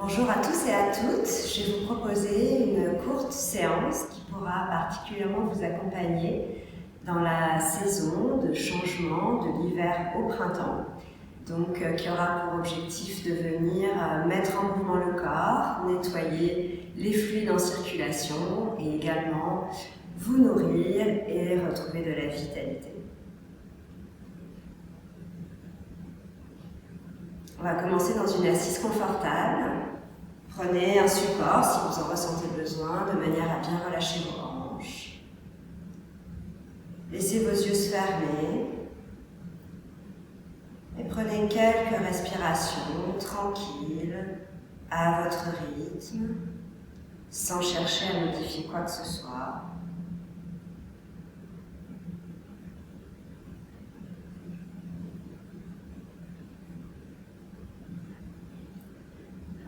Bonjour à tous et à toutes, je vais vous proposer une courte séance qui pourra particulièrement vous accompagner dans la saison de changement de l'hiver au printemps, donc qui aura pour objectif de venir mettre en mouvement le corps, nettoyer les fluides en circulation et également vous nourrir et retrouver de la vitalité. On va commencer dans une assise confortable. Prenez un support si vous en ressentez besoin, de manière à bien relâcher vos hanches. Laissez vos yeux se fermer et prenez quelques respirations tranquilles à votre rythme, sans chercher à modifier quoi que ce soit.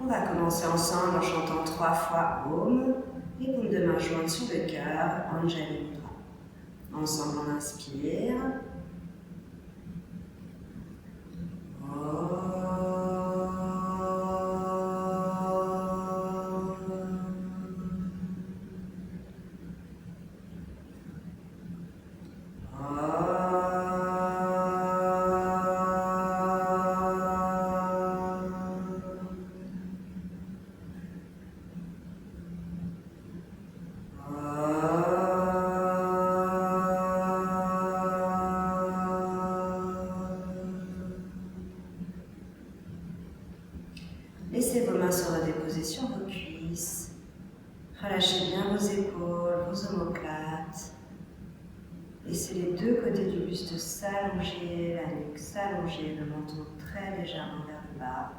On va commencer ensemble en chantant 3 fois Om, les paumes de main jointes sur le cœur, Anjali Mudra. Ensemble, on inspire. Laissez vos mains se redéposer sur vos cuisses. Relâchez bien vos épaules, vos omoplates. Laissez les deux côtés du buste s'allonger, la nuque s'allonger, le menton très légèrement vers le bas.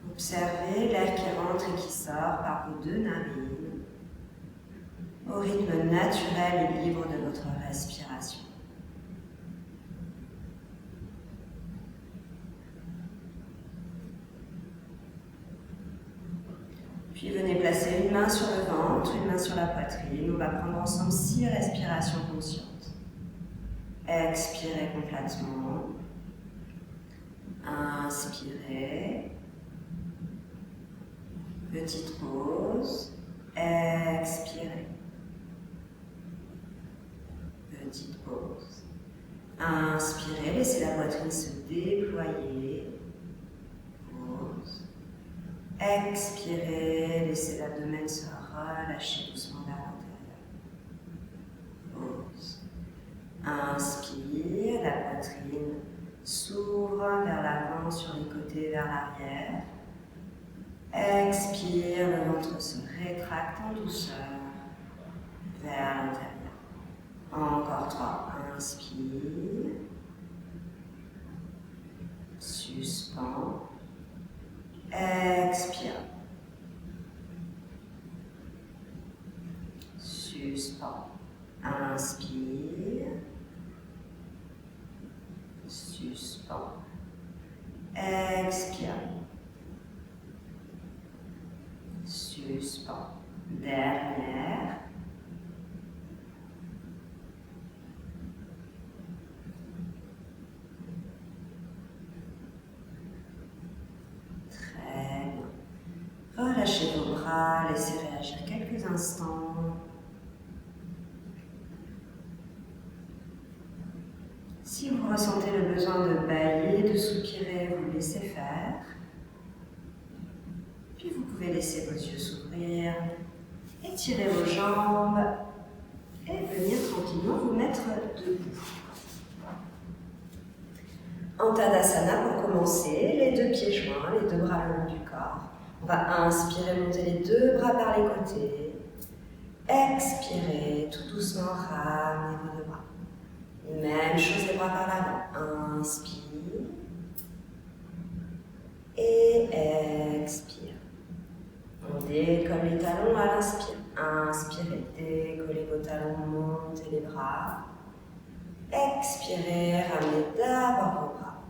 Observez l'air qui rentre et qui sort par vos deux narines, au rythme naturel et libre de votre respiration. Puis venez placer une main sur le ventre, une main sur la poitrine. On va prendre ensemble 6 respirations conscientes. Expirez complètement. Inspirez. Petite pause. Expirez. Petite pause. Inspirez, laissez la poitrine se déployer. Pause. Expirez, laissez l'abdomen se relâcher doucement vers l'intérieur. Pause. Inspire, la poitrine s'ouvre vers l'avant, sur les côtés, vers l'arrière. Expire, le ventre se rétracte en douceur vers l'intérieur. Encore 3. Inspire. Suspends. Expire. Suspends. Inspire. Suspends. Expire. Suspends. Dernière. Relâchez vos bras, laissez réagir quelques instants. Si vous ressentez le besoin de bâiller, de soupirer, vous laissez faire. Puis vous pouvez laisser vos yeux s'ouvrir, étirer vos jambes et venir tranquillement vous mettre debout. En Tadasana, pour commencer, les 2 pieds joints, les 2 bras le long du corps. On va inspirer, monter les 2 bras par les côtés. Expirez, tout doucement, ramenez vos 2 bras. Même chose, les bras par l'avant. Inspire. Et expire. On décolle les talons à l'inspire. Inspirez, décollez vos talons, montez les bras. Expirez, ramenez d'abord vos bras.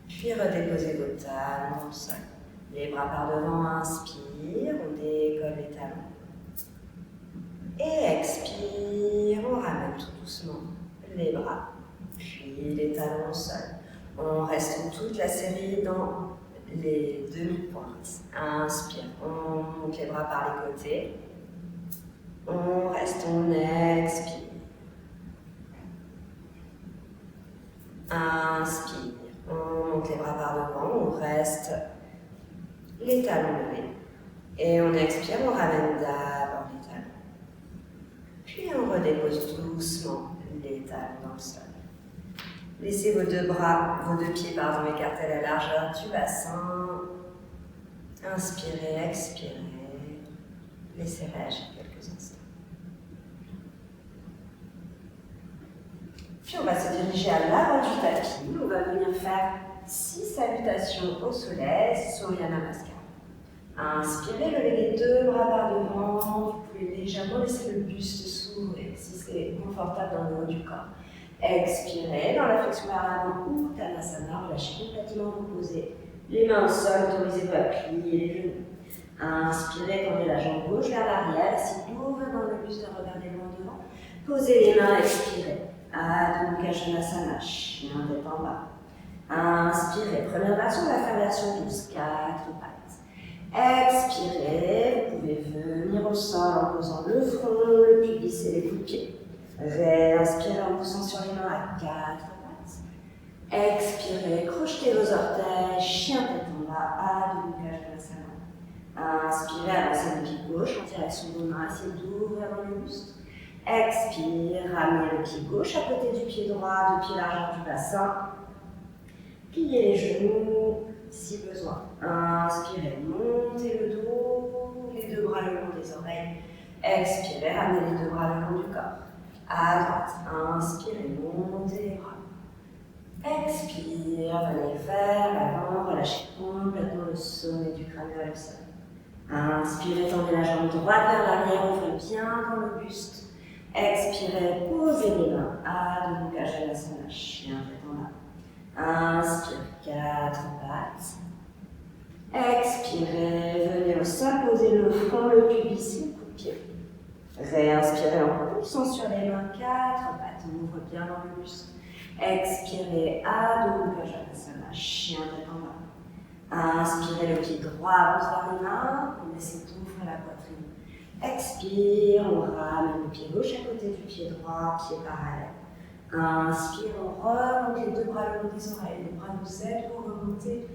Puis redéposez vos talons dans le sol. Les bras par devant, inspire, on décolle les talons. Et expire, on ramène tout doucement les bras, puis les talons au sol. On reste toute la série dans les demi-pointes. Inspire, on monte les bras par les côtés. On reste, on expire. Inspire, on monte les bras par devant, on reste les talons levés. Et on expire, on ramène d'abord les talons. Puis on redépose doucement les talons dans le sol. Laissez vos deux pieds écartés à la largeur du bassin. Inspirez, expirez. Laissez réagir quelques instants. Puis on va se diriger à l'avant du tapis. On va venir faire 6 salutations au soleil, Surya Namaskar. Inspirez, levez les deux bras par devant. Vous pouvez légèrement laisser le buste s'ouvrir si c'est confortable dans le haut du corps. Expirez dans la flexion vers l'avant ou Uttanasana, relâchez complètement, reposez les mains au sol, autorisez-vous à plier les genoux. Inspirez, tendez la jambe gauche vers l'arrière, si ouvre dans le buste, regardez loin devant. Posez les mains, expirez. Adho Mukha Svanasana, chien tête en bas. Inspirez, première version, on va faire version douce, 4 pattes. Expirez, vous pouvez venir au sol en posant le front, le pubis et les coups de pied. Réinspirez en poussant sur les mains à 4 pattes. Expirez, crochetez vos orteils, chien tête en bas, Adho Mukha Svanasana. Inspirez, avancez le pied gauche en direction de vos mains, essayez d'ouvrir dans le buste. Expire, ramenez le pied gauche à côté du pied droit, deux pieds largeur du bassin. Pliez les genoux si besoin. Inspirez, montez le dos, les deux bras le long des oreilles. Expirez, ramenez les deux bras le long du corps. À droite, inspirez, montez les bras. Expire, venez vers l'avant, relâchez complètement le sommet du crâne vers le sol. Inspirez, tendez la jambe droite vers l'arrière, ouvrez bien dans le buste. Expirez, posez les mains. Adho Mukha Svanasana, chien tête en bas. Inspire, 4 pattes. Expirez, venez au sol, posez le front, le pubis, le coup de pied. Réinspirez en poussant sur les mains, 4 pattes. On ouvre bien dans le buste. Expirez, Adho Mukha Svanasana, chien tête en bas. Inspirez, le pied droit avance vers les mains. On essaie d'ouvrir la poitrine. Expire, on ramène le pied gauche à côté du pied droit, pied parallèle. Inspire, on remonte les deux bras le long des oreilles, les bras nous aident pour remonter.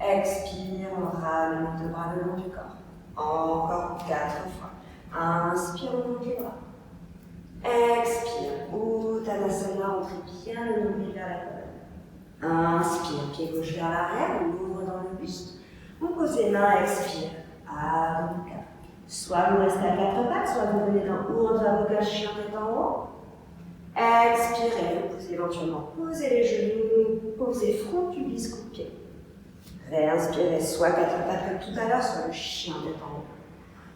Expire, on ramène les deux bras le long du corps. Encore 4 fois. Inspire, on monte les bras. Expire, Uttanasana, rentrez bien le nombril vers la colonne. Inspire, pied gauche vers l'arrière, on ouvre dans le buste. On pose les mains, expire. Adho Mukha. Soit vous restez à 4 pattes, soit vous venez dans Urdhva Mukha, chien tête en haut. Expirez, vous pouvez éventuellement poser les genoux, posez front, pubis, coup de pied. Réinspirez, soit 4 pattes comme tout à l'heure, soit le chien tête en haut.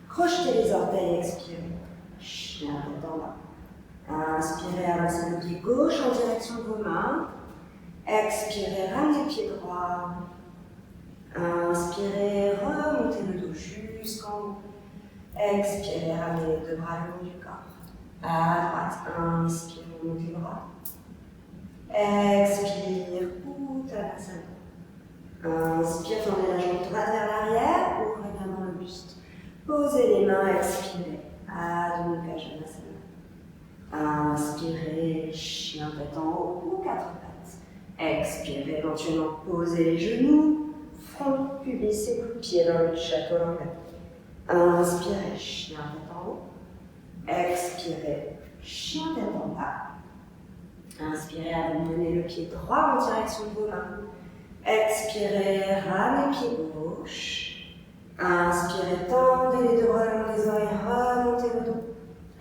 Crochetez les orteils, expirez. Chien tête en bas. Inspirez, avancez le pied gauche en direction de vos mains. Expirez, ramenez le pied droit. Inspirez, remontez le dos jusqu'en haut. Expirez, ramenez les deux bras le long du corps. À droite, inspire, montez les bras. Expire, Uttanasana. Inspire, tendez la jambe droite vers l'arrière, ouvrez également le buste. Posez les mains, expirez. Adho Mukha Svanasana. Inspirez, chien tête en haut ou 4 pattes. Expirez, éventuellement posez les genoux, front, pubis et coup de pied dans le chaturanga. Inspirez, chien tête en haut. Expirez, chien tête en bas. Inspirez, amenez le pied droit en direction de vos mains. Expirez, ramenez le pied gauche. Inspirez, tendez les deux bras le long des oreilles, remontez le dos.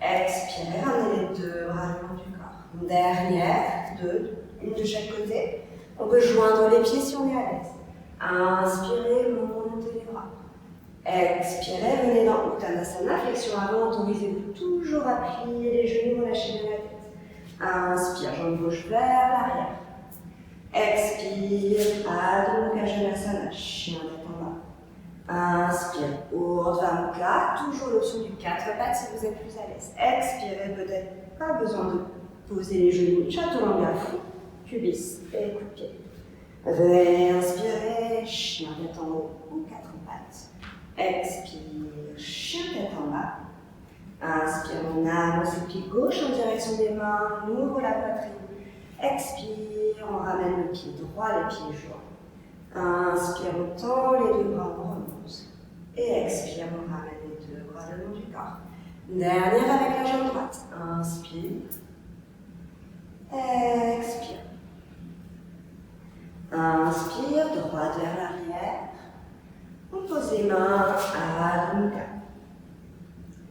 Expirez, ramenez les deux bras le long du corps. Dernière, une de chaque côté. On peut joindre les pieds si on est à l'aise. Inspirez, montez les bras. Expirez, venez dans Uttanasana, flexion avant, autorisez-vous toujours à plier les genoux, relâchez bien la tête. Inspire, jambe gauche vers l'arrière. Expire, Adho Mukha Svanasana, chien tête en bas. Inspire, Urdhva Mukha, toujours l'option du 4 pattes si vous êtes plus à l'aise. Expirez, peut-être pas besoin de poser les genoux, chaturanga, front, pubis et coup de pied. Réinspirez, chien tête en haut ou quatre pattes. Expire, chien tête en bas. Inspire, on avance le pied gauche en direction des mains, on ouvre la poitrine. Expire, on ramène le pied droit, les pieds joints. Inspire, on tend les deux bras, on remonte. Et expire, on ramène les deux bras le long du corps. Dernière avec la jambe droite. Inspire. Expire. Inspire, droite vers l'arrière. On pose les mains à demi-cap.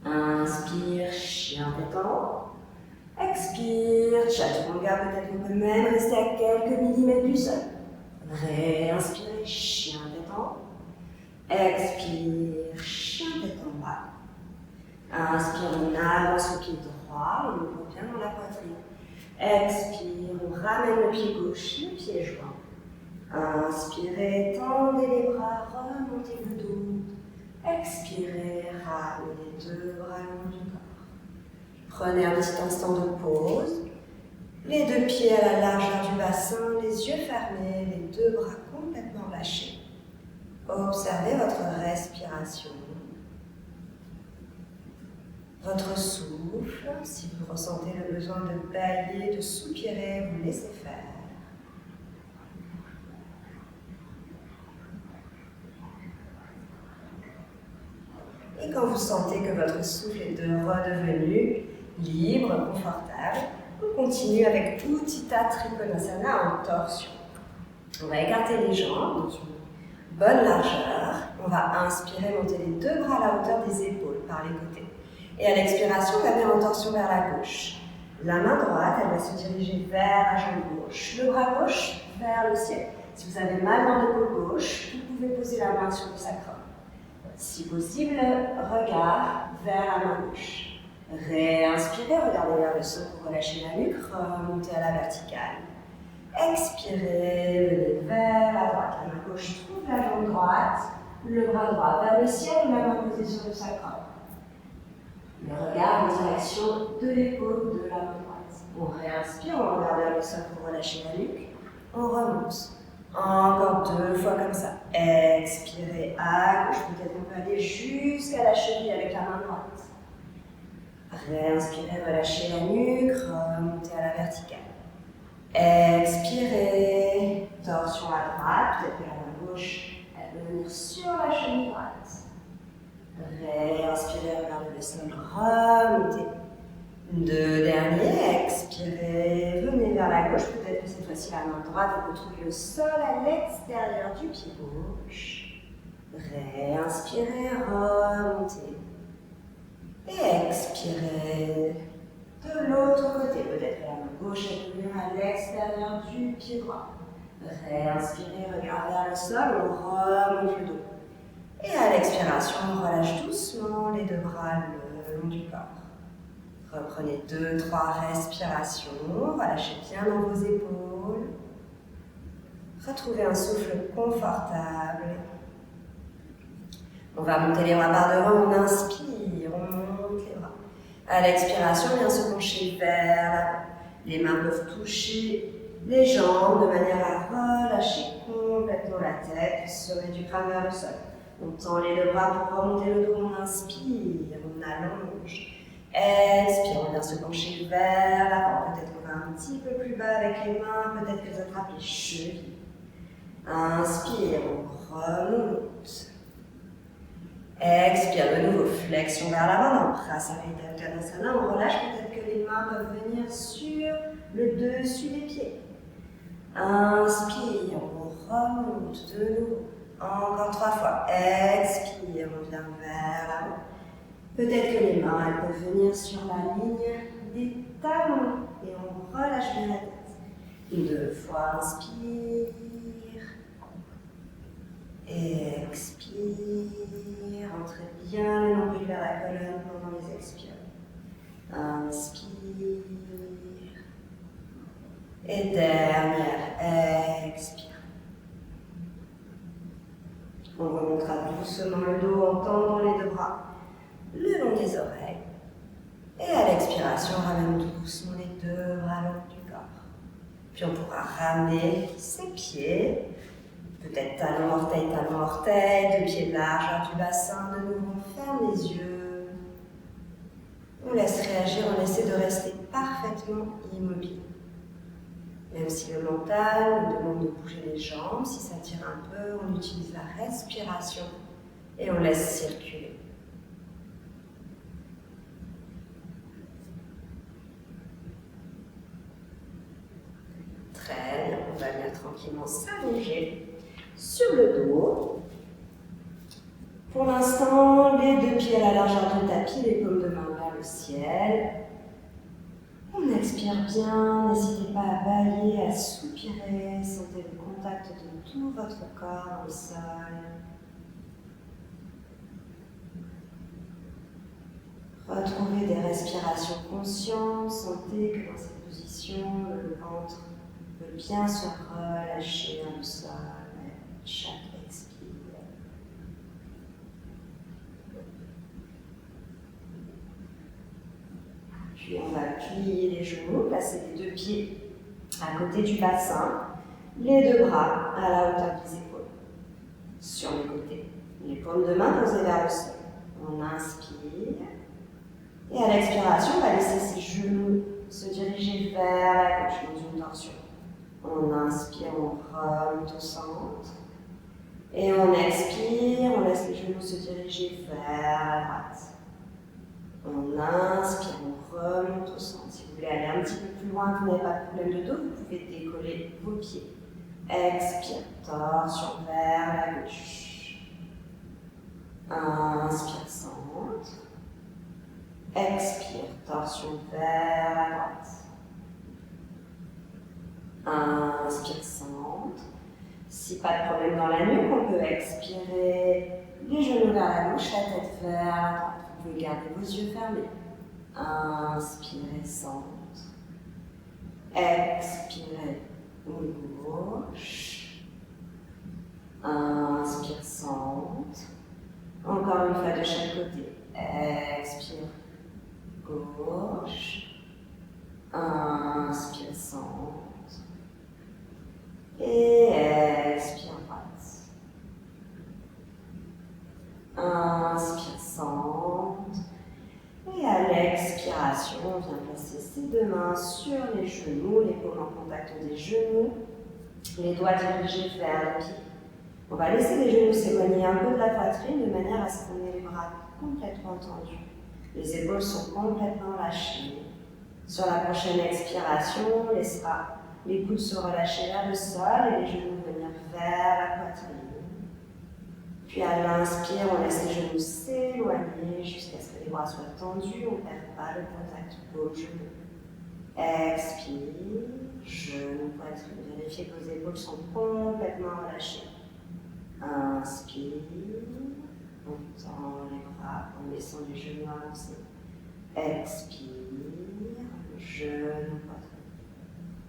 Inspire, chien tête en haut. Expire, chaturanga, peut-être qu'on peut même rester à quelques millimètres du sol. Réinspirez, chien tête en haut. Expire, chien tête en bas. Inspire, on avance le pied droit, on ouvre bien dans la poitrine. Expire, on ramène le pied gauche, le pied joint. Inspirez, tendez les bras, remontez le dos. Expirez, ramenez les deux bras le long du corps. Prenez un petit instant de pause. Les deux pieds à la largeur du bassin, les yeux fermés, les deux bras complètement lâchés. Observez votre respiration. Votre souffle, si vous ressentez le besoin de bâiller, de soupirer, vous laissez faire. Et quand vous sentez que votre souffle est redevenu libre, confortable, on continue avec Utthita Trikonasana en torsion. On va écarter les jambes dans une bonne largeur. On va inspirer, monter les deux bras à la hauteur des épaules par les côtés. Et à l'expiration, on va venir en torsion vers la gauche. La main droite, elle va se diriger vers la jambe gauche. Le bras gauche vers le ciel. Si vous avez mal dans l'épaule gauche, vous pouvez poser la main sur le sacrum. Si possible, regard vers la main gauche. Réinspirez, regardez vers le sol pour relâcher la nuque, remontez à la verticale. Expirez, venez vers la droite. La main gauche trouve la jambe droite, le bras droit vers le ciel, la main posée sur le sacrum. Le regard en direction de l'épaule de la main droite. On réinspire, on regarde vers le sol pour relâcher la nuque. On remonte. Encore deux fois comme ça. Expirez à gauche. Peut-être on peut aller jusqu'à la cheville avec la main droite. Réinspirez, relâchez la nuque, remontez à la verticale. Expirez, torsion à droite. Peut-être que la main gauche, elle peut venir sur la cheville droite. Réinspirez, regardez le sol, remontez. Deux derniers, expirez, venez vers la gauche, peut-être que cette fois-ci la main droite, vous retrouvez le sol à l'extérieur du pied gauche. Réinspirez, remontez. Et expirez de l'autre côté, peut-être que la main gauche est venue à l'extérieur du pied droit. Réinspirez, regardez vers le sol, on remonte le dos. Et à l'expiration, on relâche doucement les deux bras le long du corps. Reprenez 2-3 respirations, relâchez bien dans vos épaules. Retrouvez un souffle confortable. On va monter les bras par devant, on inspire, on monte les bras. À l'expiration, on vient se pencher vers l'avant. Les mains peuvent toucher les jambes de manière à relâcher complètement la tête, le sommet du crâne vers le sol. On tend les deux bras pour remonter le dos, on inspire, on allonge. Expire, on vient se pencher vers l'avant. Peut-être qu'on va un petit peu plus bas avec les mains, peut-être que vous attrapez les chevilles. Inspire, on remonte. Expire, de nouveau, flexion vers l'avant, dans Prasarita Uttanasana. On relâche, peut-être que les mains peuvent venir sur le dessus des pieds. Inspire, on remonte de nouveau. Encore 3 fois. Expire, on vient vers l'avant. Peut-être que les mains elles peuvent venir sur la ligne des talons et on relâche bien la tête. 2 fois, inspire. Expire. Entrez bien le nombril vers la colonne pendant les expires. Inspire. Et dernière, expire. On remontera doucement le dos en tendant les deux bras le long des oreilles. Et à l'expiration, ramène doucement les deux bras le long du corps. Puis on pourra ramener ses pieds, peut-être talon, orteil, deux pieds de largeur du bassin. De nouveau, on ferme les yeux. On laisse réagir, on essaie de rester parfaitement immobile. Même si le mental nous demande de bouger les jambes, si ça tire un peu, on utilise la respiration et on laisse circuler. Très bien, on va venir tranquillement s'allonger sur le dos. Pour l'instant, les deux pieds à la largeur du tapis, les paumes de main vers le ciel. On expire bien, n'hésitez pas à bâiller, à soupirer, sentez le contact de tout votre corps dans le sol. Retrouvez des respirations conscientes, sentez que dans cette position, le ventre peut bien se relâcher dans le sol avec chaque expire. Puis on va plier les genoux, placer les deux pieds à côté du bassin, les deux bras à la hauteur des épaules, sur les côtés. Les paumes de main posées vers le sol. On inspire. Et à l'expiration, on va laisser ses genoux se diriger vers la gauche dans une torsion. On inspire, on remonte au centre. Et on expire, on laisse les genoux se diriger vers la droite. On inspire, on remonte au centre. Si vous voulez aller un petit peu plus loin, vous n'avez pas de problème de dos, vous pouvez décoller vos pieds. Expire, torsion vers la gauche. Inspire, centre. Expire, torsion vers la droite. Inspire, centre. Si pas de problème dans la nuque, on peut expirer les genoux vers la gauche, la tête vers la droite. Vous pouvez garder vos yeux fermés. Inspirez, centre. Expirez, gauche. Inspire, centre. Encore une fois de chaque côté. Expire, gauche. Inspire, centre. Et expire, droite. Inspire, centre. Et à l'expiration, on vient placer ses deux mains sur les genoux, les paumes en contact des genoux, les doigts dirigés vers le pied. On va laisser les genoux s'éloigner un peu de la poitrine de manière à ce qu'on ait les bras complètement tendus. Les épaules sont complètement lâchées. Sur la prochaine expiration, on laissera les coudes se relâcher vers le sol et les genoux venir vers la poitrine. Puis à l'inspire, on laisse les genoux s'éloigner jusqu'à ce que les bras soient tendus. On ne perd pas le contact paume-genou. Expire, genou, poitrine. Vérifiez que vos épaules sont complètement relâchées. Inspire, on tend les bras en laissant les genoux avancés. Expire, genou, poitrine.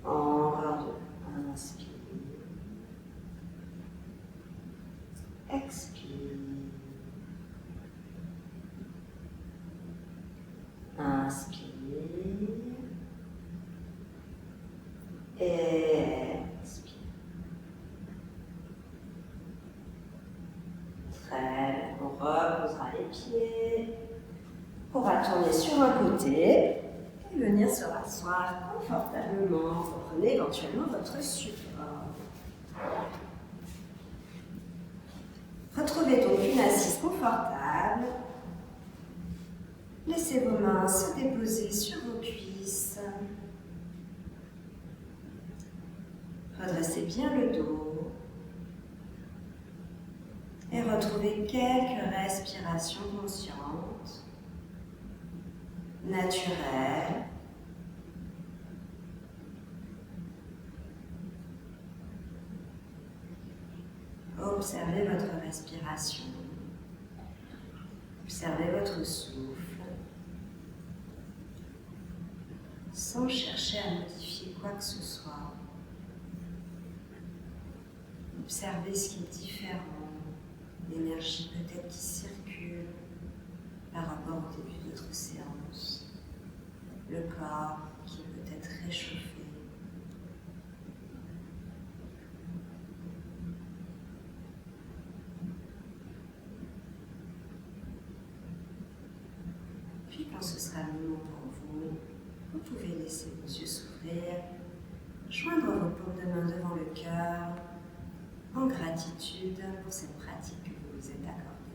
Encore deux. Inspire. Expire. Inspire. Expire. Très bien. On reposera les pieds. On va tourner sur un côté. Et venir se rasseoir confortablement. Prenez éventuellement votre support. Retrouvez donc une assise confortable. Laissez vos mains se déposer sur vos cuisses. Redressez bien le dos. Et retrouvez quelques respirations conscientes. Naturel. Observez votre respiration. Observez votre souffle. Sans chercher à modifier quoi que ce soit. Observez ce qui est différent. L'énergie peut-être qui circule par rapport au début de votre séance. Le corps qui est peut-être réchauffé. quand ce sera le moment pour vous, vous pouvez laisser vos yeux s'ouvrir, joindre vos paumes de main devant le cœur, en gratitude pour cette pratique que vous vous êtes accordée.